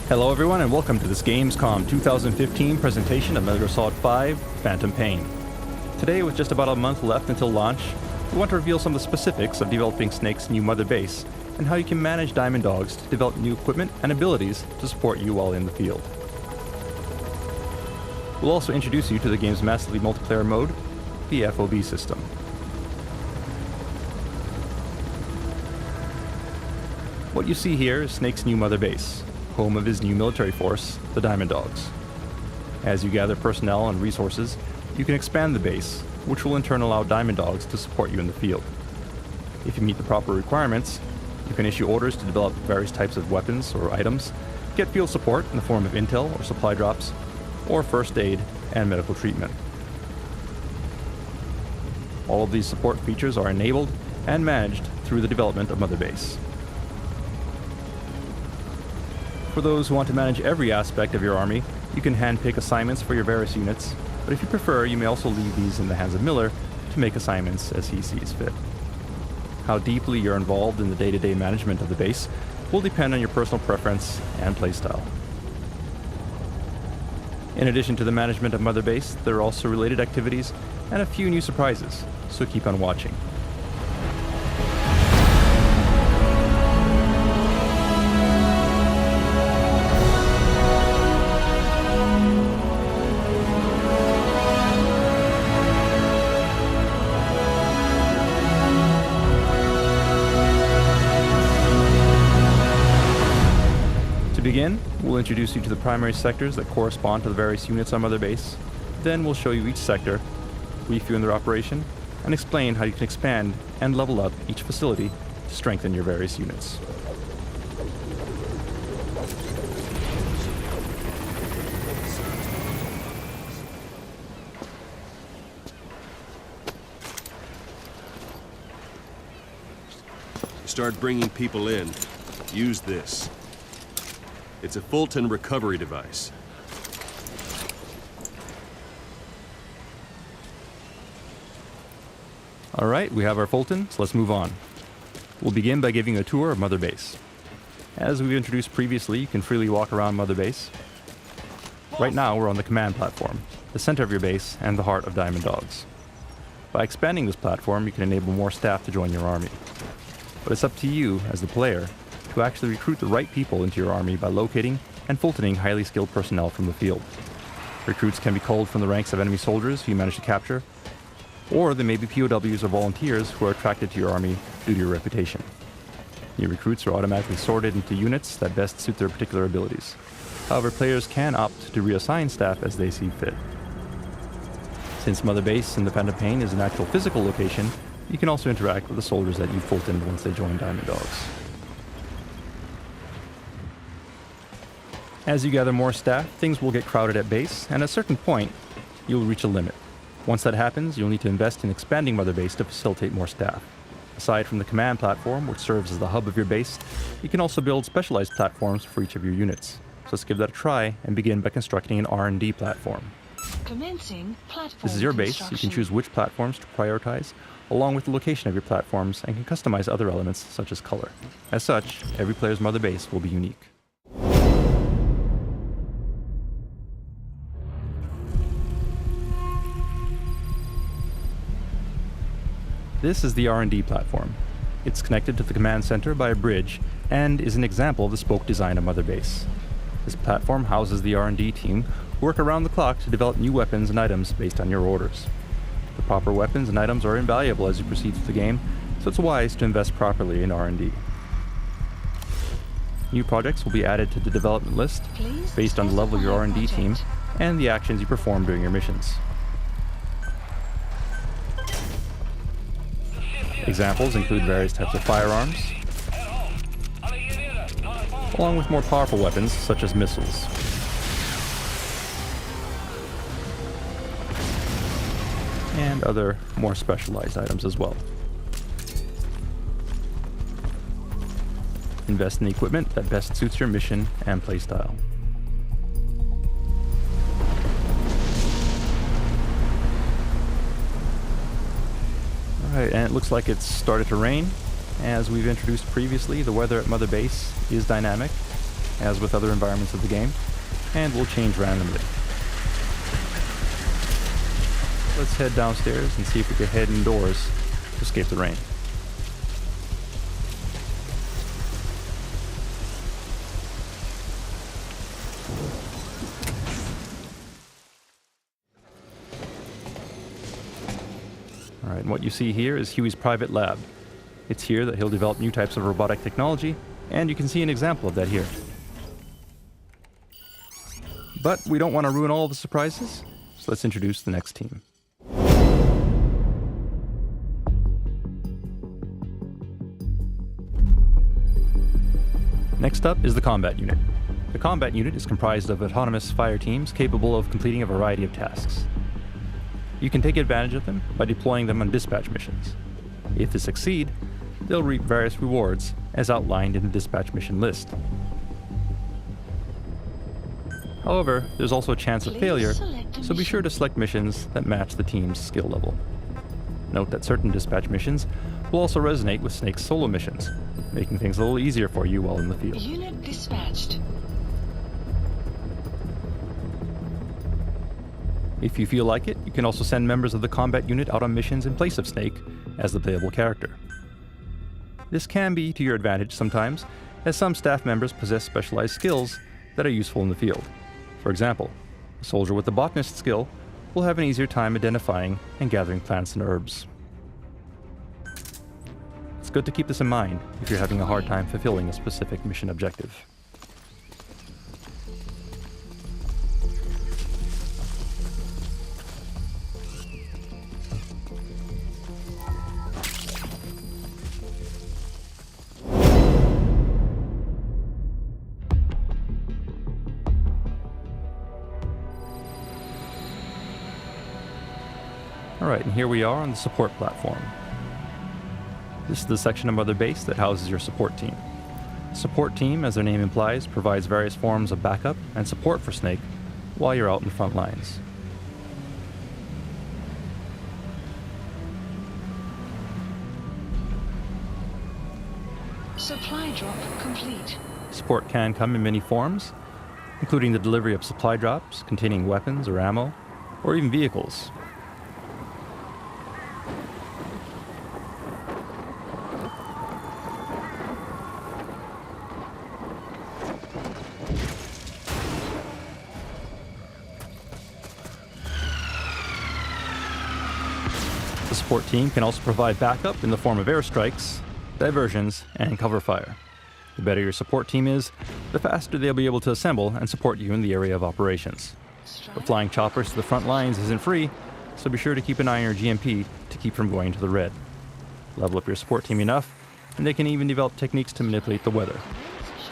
Hello everyone and welcome to this Gamescom 2015 presentation of Metal Gear Solid 5 Phantom Pain. Today, with just about a month left until launch, we want to reveal some of the specifics of developing Snake's new mother base and how you can manage Diamond Dogs to develop new equipment and abilities to support you while in the field. We'll also introduce you to the game's massively multiplayer mode, the FOB system. What you see here is Snake's new mother base, home of his new military force, the Diamond Dogs. As you gather personnel and resources, you can expand the base, which will in turn allow Diamond Dogs to support you in the field. If you meet the proper requirements, you can issue orders to develop various types of weapons or items, get field support in the form of intel or supply drops, or first aid and medical treatment. All of these support features are enabled and managed through the development of Mother Base. For those who want to manage every aspect of your army, you can handpick assignments for your various units, but if you prefer, you may also leave these in the hands of Miller to make assignments as he sees fit. How deeply you're involved in the day-to-day management of the base will depend on your personal preference and playstyle. In addition to the management of Mother Base, there are also related activities and a few new surprises, so keep on watching. To begin, we'll introduce you to the primary sectors that correspond to the various units on Mother Base. Then we'll show you each sector, brief you in their operation, and explain how you can expand and level up each facility to strengthen your various units. Start bringing people in. Use this. It's a Fulton recovery device. Alright, we have our Fulton, so let's move on. We'll begin by giving you a tour of Mother Base. As we've introduced previously, you can freely walk around Mother Base. Right now, we're on the command platform, the center of your base and the heart of Diamond Dogs. By expanding this platform, you can enable more staff to join your army. But it's up to you, as the player, to actually recruit the right people into your army by locating and Fultoning highly skilled personnel from the field. Recruits can be culled from the ranks of enemy soldiers who you manage to capture, or they may be POWs or volunteers who are attracted to your army due to your reputation. New recruits are automatically sorted into units that best suit their particular abilities. However, players can opt to reassign staff as they see fit. Since Mother Base in the Phantom Pain is an actual physical location, you can also interact with the soldiers that you Fultoned once they join Diamond Dogs. As you gather more staff, things will get crowded at base, and at a certain point, you'll reach a limit. Once that happens, you'll need to invest in expanding Mother Base to facilitate more staff. Aside from the command platform, which serves as the hub of your base, you can also build specialized platforms for each of your units. So let's give that a try and begin by constructing an R&D platform. Commencing platform. This is your base. You can choose which platforms to prioritize, along with the location of your platforms, and can customize other elements such as color. As such, every player's Mother Base will be unique. This is the R&D platform. It's connected to the command center by a bridge and is an example of the spoke design of Mother Base. This platform houses the R&D team who work around the clock to develop new weapons and items based on your orders. The proper weapons and items are invaluable as you proceed through the game, so it's wise to invest properly in R&D. New projects will be added to the development list based on the level of your R&D team and the actions you perform during your missions. Examples include various types of firearms, along with more powerful weapons such as missiles. And other more specialized items as well. Invest in the equipment that best suits your mission and playstyle. Alright, and it looks like it's started to rain. As we've introduced previously, the weather at Mother Base is dynamic. as with other environments of the game, and will change randomly. Let's head downstairs and see if we can head indoors to escape the rain. Alright, and what you see here is Huey's private lab. It's here that he'll develop new types of robotic technology, and you can see an example of that here. But we don't want to ruin all of the surprises, so let's introduce the next team. Next up is the combat unit. The combat unit is comprised of autonomous fire teams capable of completing a variety of tasks. You can take advantage of them by deploying them on dispatch missions. If they succeed, they'll reap various rewards as outlined in the dispatch mission list. However, there's also a chance of failure, so be sure to select missions that match the team's skill level. Note that certain dispatch missions will also resonate with Snake's solo missions, making things a little easier for you while in the field. Unit dispatched. If you feel like it, you can also send members of the combat unit out on missions in place of Snake as the playable character. This can be to your advantage sometimes, as some staff members possess specialized skills that are useful in the field. For example, a soldier with the botanist skill will have an easier time identifying and gathering plants and herbs. It's good to keep this in mind if you're having a hard time fulfilling a specific mission objective. Alright, and here we are on the support platform. This is the section of Mother Base that houses your support team. Support team, as their name implies, provides various forms of backup and support for Snake while you're out in the front lines. Supply drop complete. Support can come in many forms, including the delivery of supply drops containing weapons or ammo, or even vehicles. The support team can also provide backup in the form of airstrikes, diversions, and cover fire. The better your support team is, the faster they'll be able to assemble and support you in the area of operations. But flying choppers to the front lines isn't free, so be sure to keep an eye on your GMP to keep from going to the red. Level up your support team enough, and they can even develop techniques to manipulate the weather.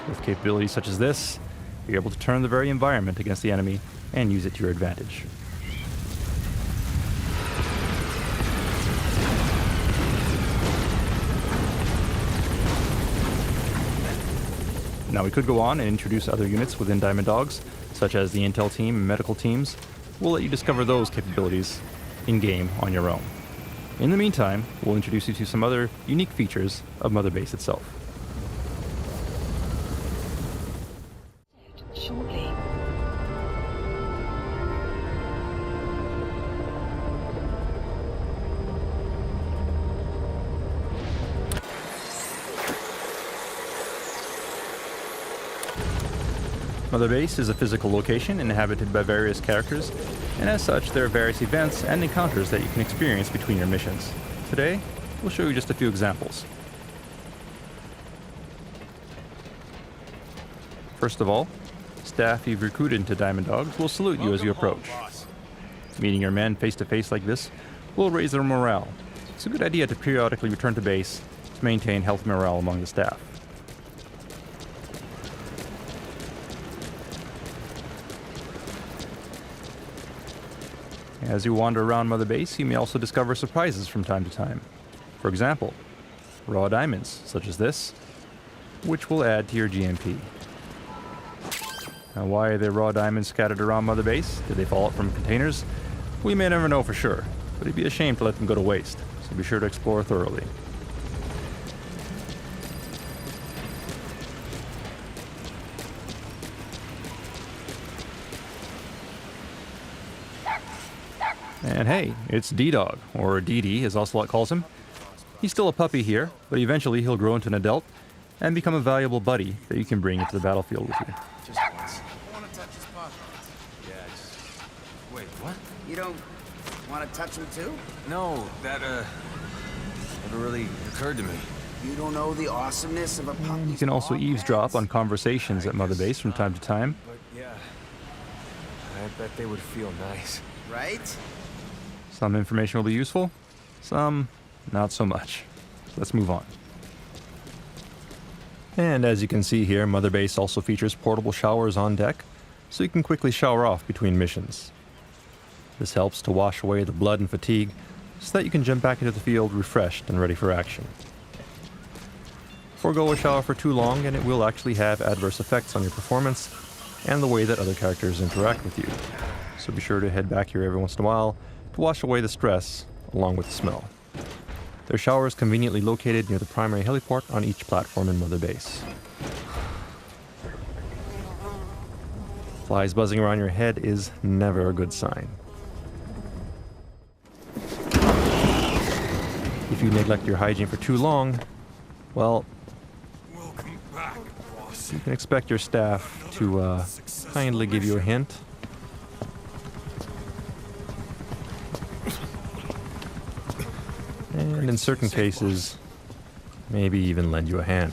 With capabilities such as this, you're able to turn the very environment against the enemy and use it to your advantage. Now we could go on and introduce other units within Diamond Dogs, such as the Intel team and medical teams. We'll let you discover those capabilities in-game on your own. In the meantime, we'll introduce you to some other unique features of Mother Base itself. Shortly. Mother Base is a physical location inhabited by various characters, and as such, there are various events and encounters that you can experience between your missions. Today, we'll show you just a few examples. First of all, staff you've recruited into Diamond Dogs will salute you as you approach. Meeting your men face to face like this will raise their morale. It's a good idea to periodically return to base to maintain healthy morale among the staff. As you wander around Mother Base, you may also discover surprises from time to time. For example, raw diamonds, such as this, which will add to your GMP. Now, why are there raw diamonds scattered around Mother Base? Did they fall out from containers? We may never know for sure, but it'd be a shame to let them go to waste, so be sure to explore thoroughly. And hey, it's D-Dog, or DD as Ocelot calls him. He's still a puppy here, but eventually he'll grow into an adult and become a valuable buddy that you can bring into the battlefield with you. Just once. I want to touch his spot. Yeah, just... Wait, what? You don't want to touch him too? No, that, never really occurred to me. You don't know the awesomeness of a puppy. You can also eavesdrop on conversations at Mother Base from time to time. But yeah, I bet they would feel nice. Right? Some information will be useful, some not so much. Let's move on. And as you can see here, Mother Base also features portable showers on deck, so you can quickly shower off between missions. This helps to wash away the blood and fatigue, so that you can jump back into the field refreshed and ready for action. Forgo a shower for too long and it will actually have adverse effects on your performance and the way that other characters interact with you. So be sure to head back here every once in a while to wash away the stress along with the smell. Their shower is conveniently located near the primary heliport on each platform in Mother Base. Flies buzzing around your head is never a good sign. If you neglect your hygiene for too long, well, Welcome back, boss. you can expect your staff to kindly give you a hint. And in certain cases, maybe even lend you a hand.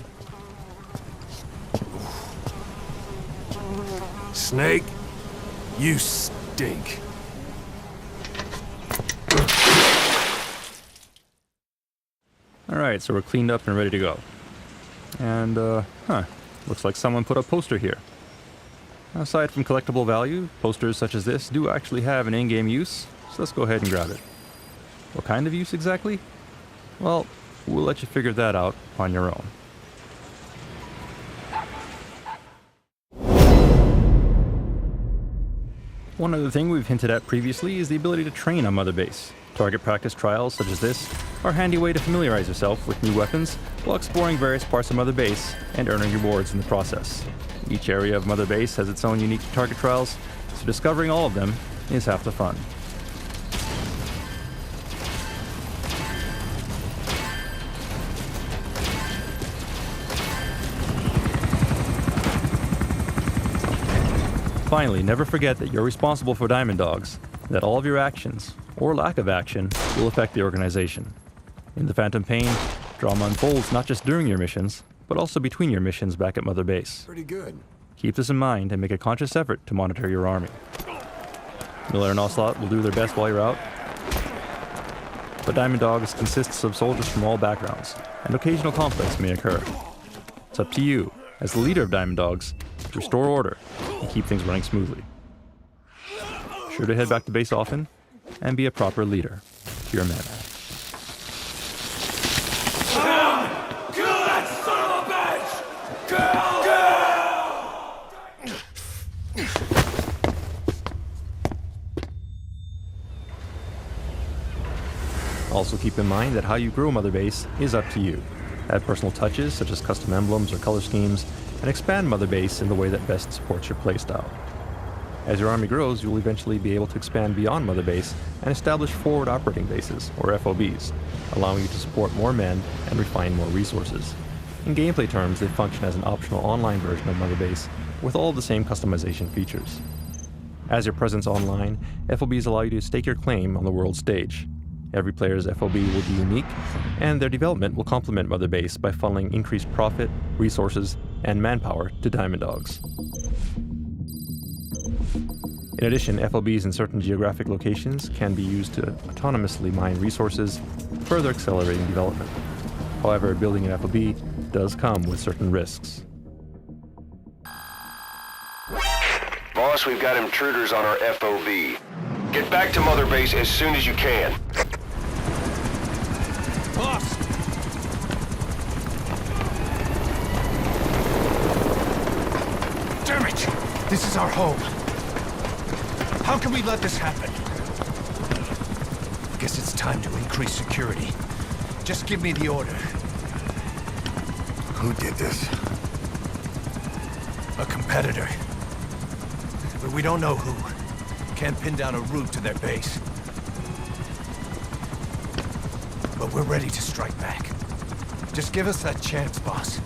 Snake, you stink. Alright, so we're cleaned up and ready to go. And, looks like someone put a poster here. Aside from collectible value, posters such as this do actually have an in-game use, so let's go ahead and grab it. What kind of use exactly? Well, we'll let you figure that out on your own. One other thing we've hinted at previously is the ability to train on Mother Base. Target practice trials such as this are a handy way to familiarize yourself with new weapons while exploring various parts of Mother Base and earning rewards in the process. Each area of Mother Base has its own unique target trials, so discovering all of them is half the fun. Finally, never forget that you're responsible for Diamond Dogs, that all of your actions, or lack of action, will affect the organization. In the Phantom Pain, drama unfolds not just during your missions, but also between your missions back at Mother Base. Pretty good. Keep this in mind and make a conscious effort to monitor your army. Miller and Ocelot will do their best while you're out, but Diamond Dogs consists of soldiers from all backgrounds, and occasional conflicts may occur. It's up to you, as the leader of Diamond Dogs, to restore order and keep things running smoothly. Sure to head back to base often, and be a proper leader to your men. Kill that son of a bitch! Also keep in mind that how you grow Mother Base is up to you. Add personal touches such as custom emblems or color schemes, and expand Mother Base in the way that best supports your playstyle. As your army grows, you will eventually be able to expand beyond Mother Base and establish forward operating bases, or FOBs, allowing you to support more men and refine more resources. In gameplay terms, they function as an optional online version of Mother Base with all the same customization features. As your presence online, FOBs allow you to stake your claim on the world stage. Every player's FOB will be unique, and their development will complement Mother Base by funneling increased profit, resources, and manpower to Diamond Dogs. In addition, FOBs in certain geographic locations can be used to autonomously mine resources, further accelerating development. However, building an FOB does come with certain risks. Boss, we've got intruders on our FOB. Get back to Mother Base as soon as you can. Boss! Damn it! This is our home. How can we let this happen? Guess it's time to increase security. Just give me the order. Who did this? A competitor. But we don't know who. Can't pin down a route to their base. but we're ready to strike back. Just give us that chance, boss.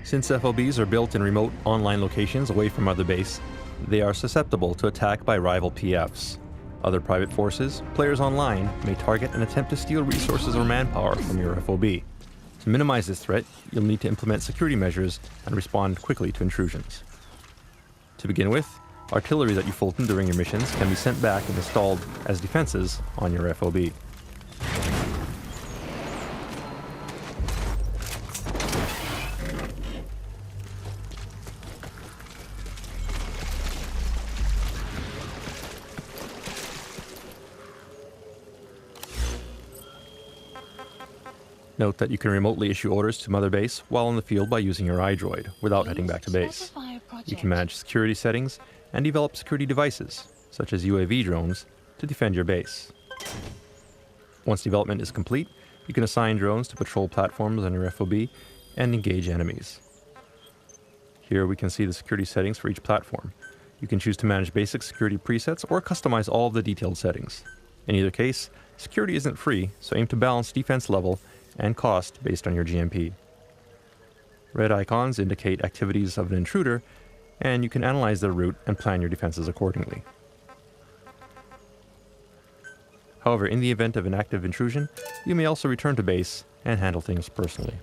Since FOBs are built in remote online locations away from Mother Base, they are susceptible to attack by rival PFs. Other private forces, players online, may target and attempt to steal resources or manpower from your FOB. To minimize this threat, you'll need to implement security measures and respond quickly to intrusions. To begin with, artillery that you Fulton during your missions can be sent back and installed as defenses on your FOB. Note that you can remotely issue orders to Mother Base while on the field by using your iDroid, without heading back to base. You can manage security settings and develop security devices, such as UAV drones, to defend your base. Once development is complete, you can assign drones to patrol platforms on your FOB and engage enemies. Here we can see the security settings for each platform. You can choose to manage basic security presets or customize all of the detailed settings. In either case, security isn't free, so aim to balance defense level and cost based on your GMP. Red icons indicate activities of an intruder, and you can analyze their route and plan your defenses accordingly. However, in the event of an active intrusion, you may also return to base and handle things personally.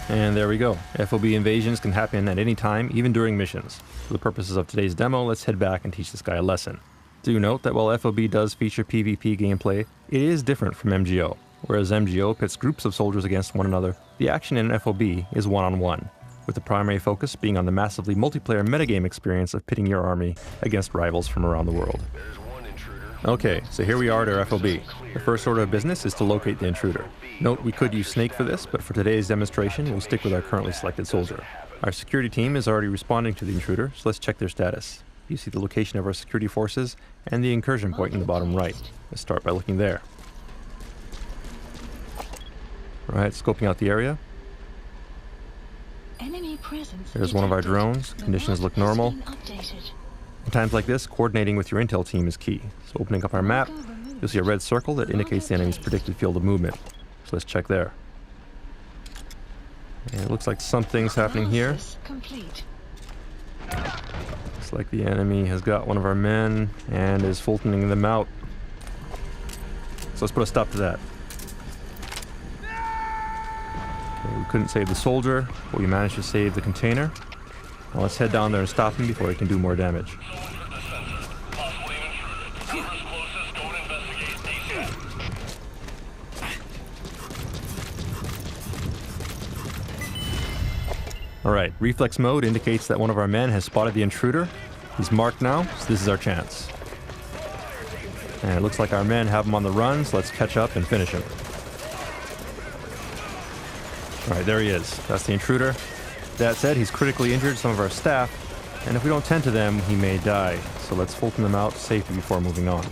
And there we go. FOB invasions can happen at any time, even during missions. For the purposes of today's demo, let's head back and teach this guy a lesson. Do note that while FOB does feature PvP gameplay, it is different from MGO. Whereas MGO pits groups of soldiers against one another, the action in FOB is one-on-one, with the primary focus being on the massively multiplayer metagame experience of pitting your army against rivals from around the world. Okay, so here we are at our FOB. The first order of business is to locate the intruder. Note we could use Snake for this, but for today's demonstration, we'll stick with our currently selected soldier. Our security team is already responding to the intruder, so let's check their status. You see the location of our security forces and the incursion point in the bottom right. Let's start by looking there. Alright, scoping out the area. There's one of our drones. Conditions look normal. In times like this, coordinating with your intel team is key. So opening up our map, you'll see a red circle that indicates the enemy's predicted field of movement. So let's check there. And it looks like something's happening here. Looks like the enemy has got one of our men and is Fultoning them out. So let's put a stop to that. Okay, we couldn't save the soldier, but we managed to save the container. Now let's head down there and stop him before he can do more damage. Alright, reflex mode indicates that one of our men has spotted the intruder. He's marked now, so this is our chance. And it looks like our men have him on the run, so let's catch up and finish him. Alright, there he is. That's the intruder. That said, he's critically injured some of our staff, and if we don't tend to them, he may die. So let's Fulton them out safely before moving on.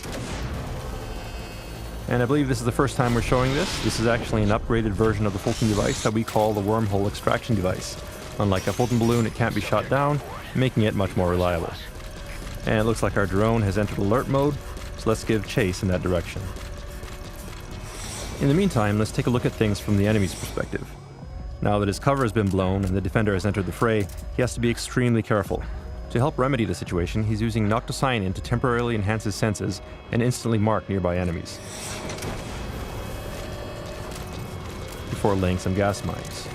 And I believe this is the first time we're showing this. This is actually an upgraded version of the Fulton device that we call the wormhole extraction device. Unlike a Fulton balloon, it can't be shot down, making it much more reliable. And it looks like our drone has entered alert mode, so let's give chase in that direction. In the meantime, let's take a look at things from the enemy's perspective. Now that his cover has been blown and the defender has entered the fray, he has to be extremely careful. To help remedy the situation, he's using Noctocyanin to temporarily enhance his senses and instantly mark nearby enemies, before laying some gas mines.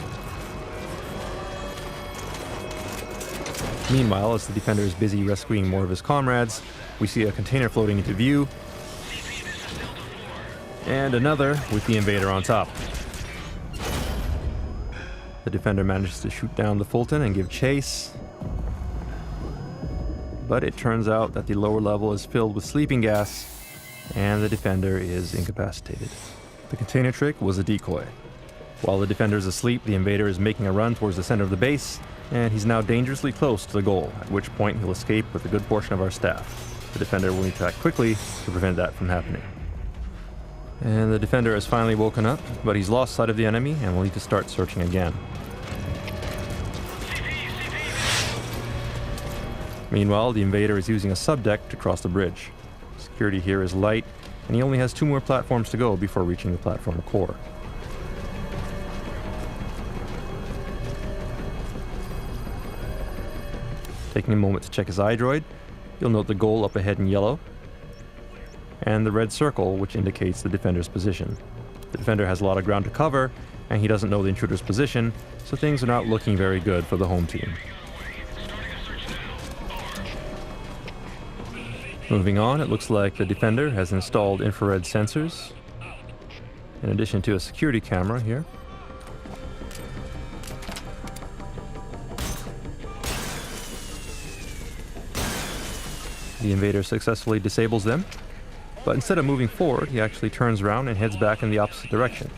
Meanwhile, as the defender is busy rescuing more of his comrades, we see a container floating into view, and another with the invader on top. The defender manages to shoot down the Fulton and give chase, but it turns out that the lower level is filled with sleeping gas, and the defender is incapacitated. The container trick was a decoy. While the defender is asleep, the invader is making a run towards the center of the base, and he's now dangerously close to the goal, at which point he'll escape with a good portion of our staff. The defender will need to act quickly to prevent that from happening. And the defender has finally woken up, but he's lost sight of the enemy and will need to start searching again. Meanwhile, the invader is using a subdeck to cross the bridge. Security here is light, and he only has 2 more platforms to go before reaching the platform core. Taking a moment to check his iDroid, you'll note the goal up ahead in yellow, and the red circle, which indicates the defender's position. The defender has a lot of ground to cover, and he doesn't know the intruder's position, so things are not looking very good for the home team. Moving on, it looks like the defender has installed infrared sensors, in addition to a security camera here. The invader successfully disables them, but instead of moving forward, he actually turns around and heads back in the opposite direction.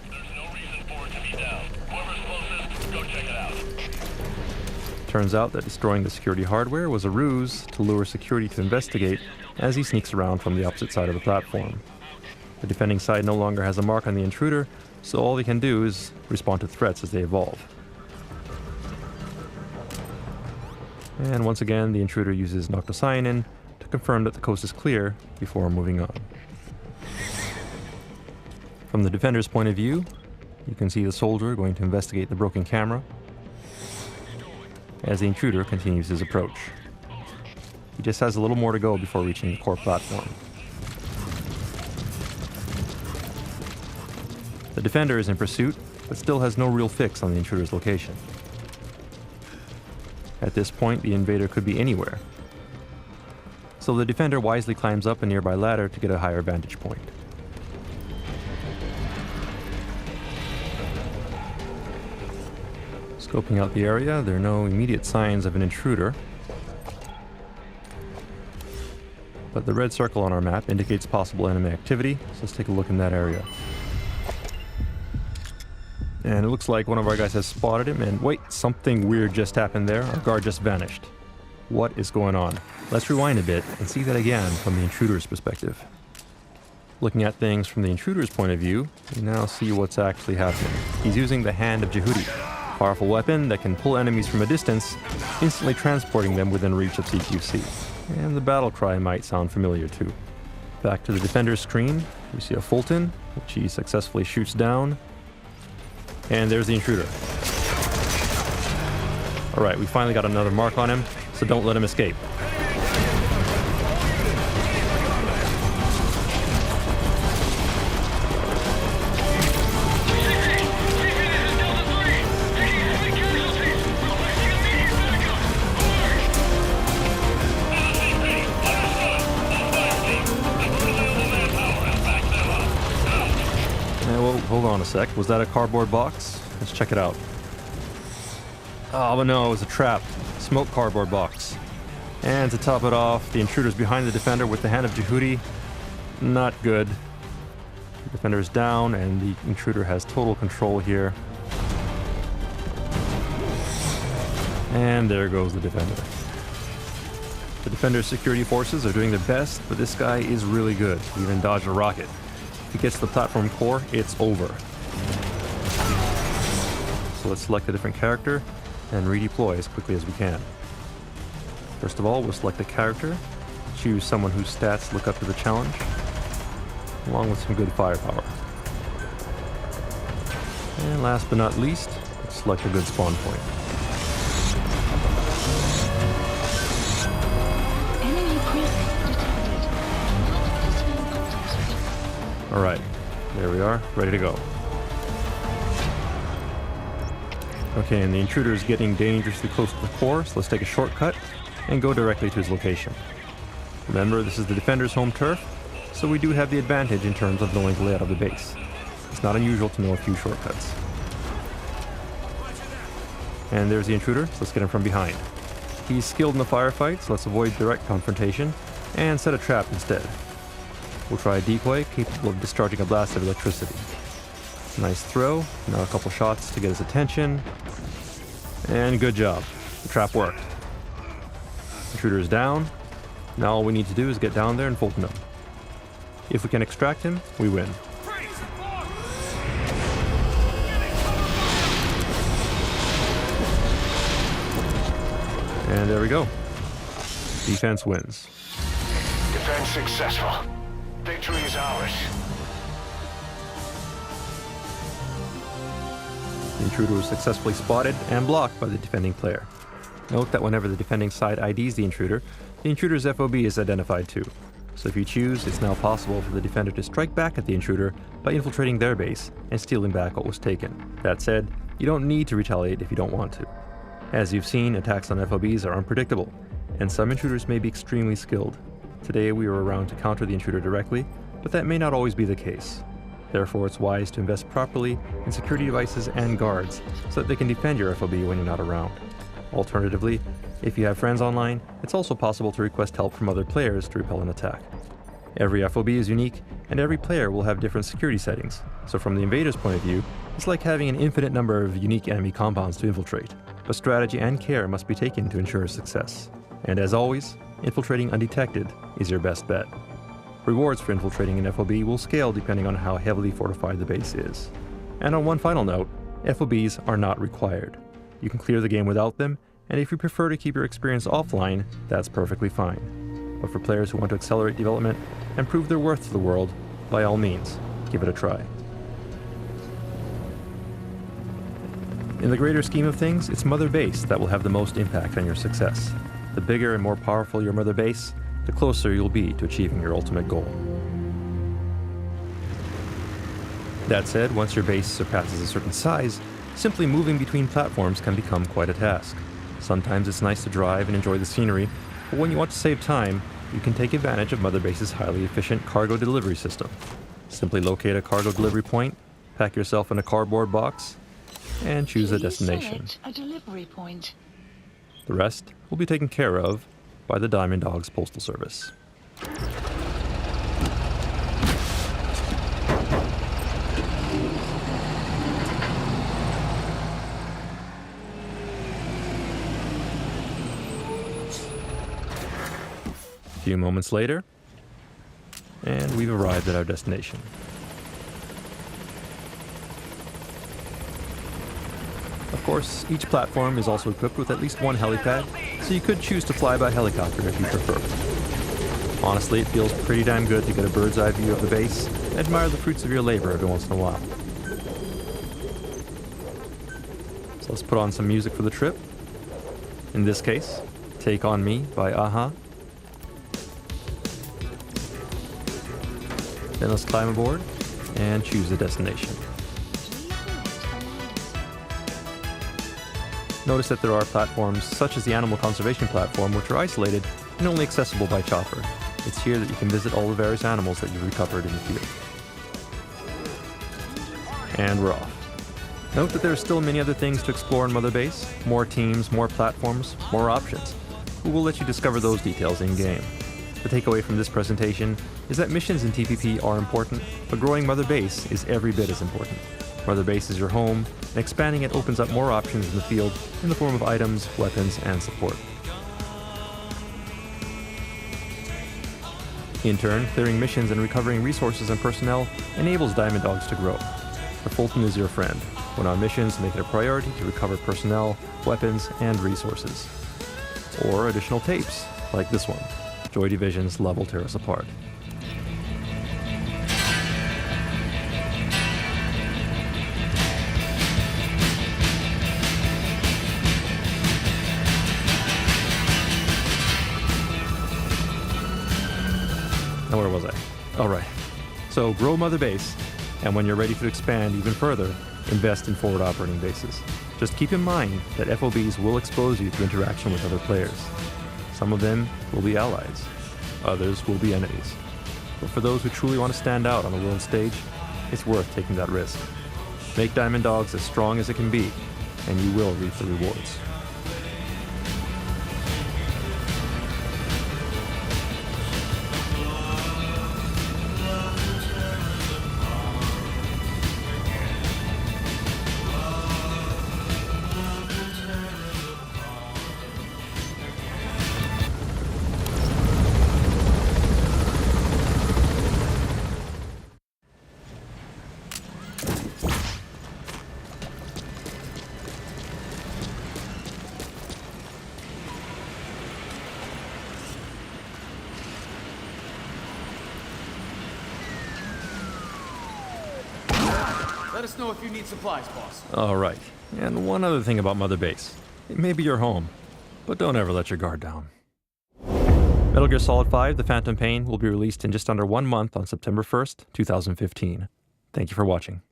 Turns out that destroying the security hardware was a ruse to lure security to investigate as he sneaks around from the opposite side of the platform. The defending side no longer has a mark on the intruder, so all he can do is respond to threats as they evolve. And once again, the intruder uses noctocyanin to confirm that the coast is clear before moving on. From the defender's point of view, you can see the soldier going to investigate the broken camera as the intruder continues his approach. He just has a little more to go before reaching the core platform. The defender is in pursuit, but still has no real fix on the intruder's location. At this point, the invader could be anywhere, so the defender wisely climbs up a nearby ladder to get a higher vantage point. Scoping out the area, there are no immediate signs of an intruder, but the red circle on our map indicates possible enemy activity, so let's take a look in that area. And it looks like one of our guys has spotted him, and wait, something weird just happened there. Our guard just vanished. What is going on? Let's rewind a bit and see that again from the intruder's perspective. Looking at things from the intruder's point of view, we now see what's actually happening. He's using the Hand of Jehudi, a powerful weapon that can pull enemies from a distance, instantly transporting them within reach of CQC. And the battle cry might sound familiar too. Back to the defender's screen, we see a Fulton, which he successfully shoots down. And there's the intruder. Alright, we finally got another mark on him, so don't let him escape. Hold on a sec. Was that a cardboard box? Let's check it out. Oh, but no, it was a trap. Smoked cardboard box. And to top it off, the intruder's behind the defender with the Hand of Jehudi. Not good. The defender is down, and the intruder has total control here. And there goes the defender. The defender's security forces are doing their best, but this guy is really good. He even dodged a rocket. If he gets to the platform core, it's over. So let's select a different character and redeploy as quickly as we can. First of all, we'll select a character, choose someone whose stats look up to the challenge, along with some good firepower. And last but not least, let's select a good spawn point. Enemy presence detected. Alright, there we are, ready to go. Okay, and the intruder is getting dangerously close to the core, so let's take a shortcut and go directly to his location. Remember, this is the defender's home turf, so we do have the advantage in terms of knowing the layout of the base. It's not unusual to know a few shortcuts. And there's the intruder, so let's get him from behind. He's skilled in the firefight, so let's avoid direct confrontation and set a trap instead. We'll try a decoy capable of discharging a blast of electricity. Nice throw, now a couple shots to get his attention, and good job, the trap worked. Intruder is down, now all we need to do is get down there and Fulton him. If we can extract him, we win. And there we go. Defense wins. Defense successful. Victory is ours. The intruder was successfully spotted and blocked by the defending player. Note that whenever the defending side IDs the intruder's FOB is identified too. So if you choose, it's now possible for the defender to strike back at the intruder by infiltrating their base and stealing back what was taken. That said, you don't need to retaliate if you don't want to. As you've seen, attacks on FOBs are unpredictable, and some intruders may be extremely skilled. Today we were around to counter the intruder directly, but that may not always be the case. Therefore, it's wise to invest properly in security devices and guards so that they can defend your FOB when you're not around. Alternatively, if you have friends online, it's also possible to request help from other players to repel an attack. Every FOB is unique, and every player will have different security settings, so from the invader's point of view, it's like having an infinite number of unique enemy compounds to infiltrate, but strategy and care must be taken to ensure success. And as always, infiltrating undetected is your best bet. Rewards for infiltrating an FOB will scale depending on how heavily fortified the base is. And on one final note, FOBs are not required. You can clear the game without them, and if you prefer to keep your experience offline, that's perfectly fine. But for players who want to accelerate development and prove their worth to the world, by all means, give it a try. In the greater scheme of things, it's Mother Base that will have the most impact on your success. The bigger and more powerful your Mother Base, the closer you'll be to achieving your ultimate goal. That said, once your base surpasses a certain size, simply moving between platforms can become quite a task. Sometimes it's nice to drive and enjoy the scenery, but when you want to save time, you can take advantage of Mother Base's highly efficient cargo delivery system. Simply locate a cargo delivery point, pack yourself in a cardboard box, and choose a destination. A delivery point. The rest will be taken care of by the Diamond Dogs Postal Service. A few moments later, and we've arrived at our destination. Of course, each platform is also equipped with at least one helipad, so you could choose to fly by helicopter if you prefer. Honestly, it feels pretty damn good to get a bird's eye view of the base and admire the fruits of your labor every once in a while. So let's put on some music for the trip. In this case, Take On Me by Aha. Then let's climb aboard and choose a destination. Notice that there are platforms, such as the Animal Conservation Platform, which are isolated and only accessible by chopper. It's here that you can visit all the various animals that you've recovered in the field. And we're off. Note that there are still many other things to explore in Mother Base. More teams, more platforms, more options. We will let you discover those details in-game. The takeaway from this presentation is that missions in TPP are important, but growing Mother Base is every bit as important. Mother Base is your home, and expanding it opens up more options in the field in the form of items, weapons, and support. In turn, clearing missions and recovering resources and personnel enables Diamond Dogs to grow. The Fulton is your friend. When on missions, make it a priority to recover personnel, weapons, and resources. Or additional tapes, like this one, Joy Division's Love Will Tear Us Apart. Now where was I? All right. So grow Mother Base, and when you're ready to expand even further, invest in forward operating bases. Just keep in mind that FOBs will expose you to interaction with other players. Some of them will be allies, others will be enemies. But for those who truly want to stand out on the world stage, it's worth taking that risk. Make Diamond Dogs as strong as it can be, and you will reap the rewards. Let us know if you need supplies, boss. All right. And one other thing about Mother Base. It may be your home, but don't ever let your guard down. Metal Gear Solid 5: The Phantom Pain will be released in just under 1 month on September 1st, 2015. Thank you for watching.